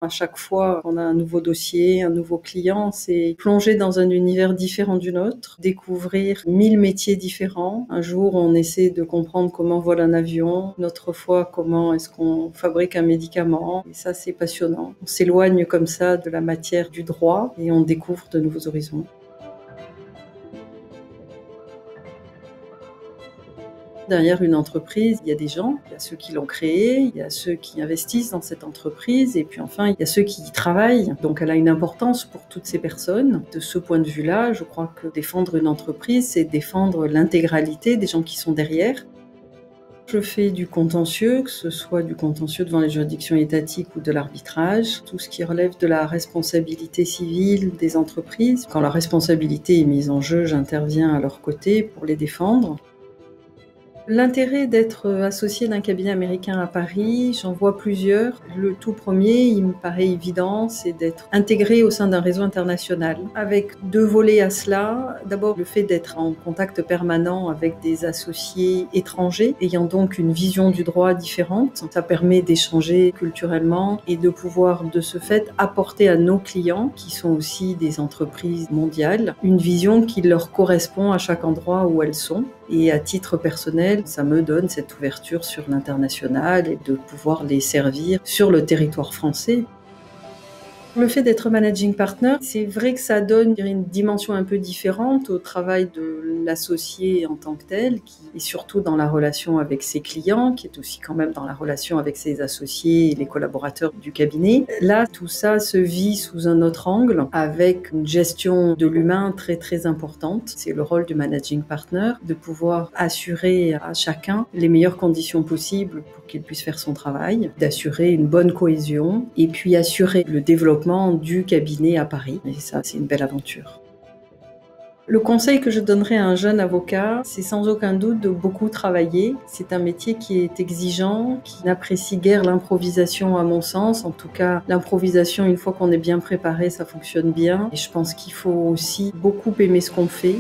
À chaque fois qu'on a un nouveau dossier, un nouveau client, c'est plonger dans un univers différent du nôtre, découvrir 1000 métiers différents. Un jour, on essaie de comprendre comment vole un avion, une autre fois, comment est-ce qu'on fabrique un médicament. Et ça, c'est passionnant. On s'éloigne comme ça de la matière du droit et on découvre de nouveaux horizons. Derrière une entreprise, il y a des gens, il y a ceux qui l'ont créée, il y a ceux qui investissent dans cette entreprise et puis enfin, il y a ceux qui y travaillent. Donc elle a une importance pour toutes ces personnes. De ce point de vue-là, je crois que défendre une entreprise, c'est défendre l'intégralité des gens qui sont derrière. Je fais du contentieux, que ce soit du contentieux devant les juridictions étatiques ou de l'arbitrage, tout ce qui relève de la responsabilité civile des entreprises. Quand la responsabilité est mise en jeu, j'interviens à leur côté pour les défendre. L'intérêt d'être associé d'un cabinet américain à Paris, j'en vois plusieurs. Le tout premier, il me paraît évident, c'est d'être intégré au sein d'un réseau international. Avec deux volets à cela. D'abord, le fait d'être en contact permanent avec des associés étrangers, ayant donc une vision du droit différente. Ça permet d'échanger culturellement et de pouvoir, de ce fait, apporter à nos clients, qui sont aussi des entreprises mondiales, une vision qui leur correspond à chaque endroit où elles sont. Et à titre personnel, ça me donne cette ouverture sur l'international et de pouvoir les servir sur le territoire français. Le fait d'être managing partner, c'est vrai que ça donne une dimension un peu différente au travail de l'associé en tant que tel, qui est surtout dans la relation avec ses clients, qui est aussi quand même dans la relation avec ses associés et les collaborateurs du cabinet. Là, tout ça se vit sous un autre angle, avec une gestion de l'humain très très importante. C'est le rôle du managing partner, de pouvoir assurer à chacun les meilleures conditions possibles pour qu'il puisse faire son travail, d'assurer une bonne cohésion, et puis assurer le développement du cabinet à Paris. Et ça, c'est une belle aventure. Le conseil que je donnerais à un jeune avocat, c'est sans aucun doute de beaucoup travailler. C'est un métier qui est exigeant, qui n'apprécie guère l'improvisation à mon sens. En tout cas, l'improvisation, une fois qu'on est bien préparé, ça fonctionne bien. Et je pense qu'il faut aussi beaucoup aimer ce qu'on fait.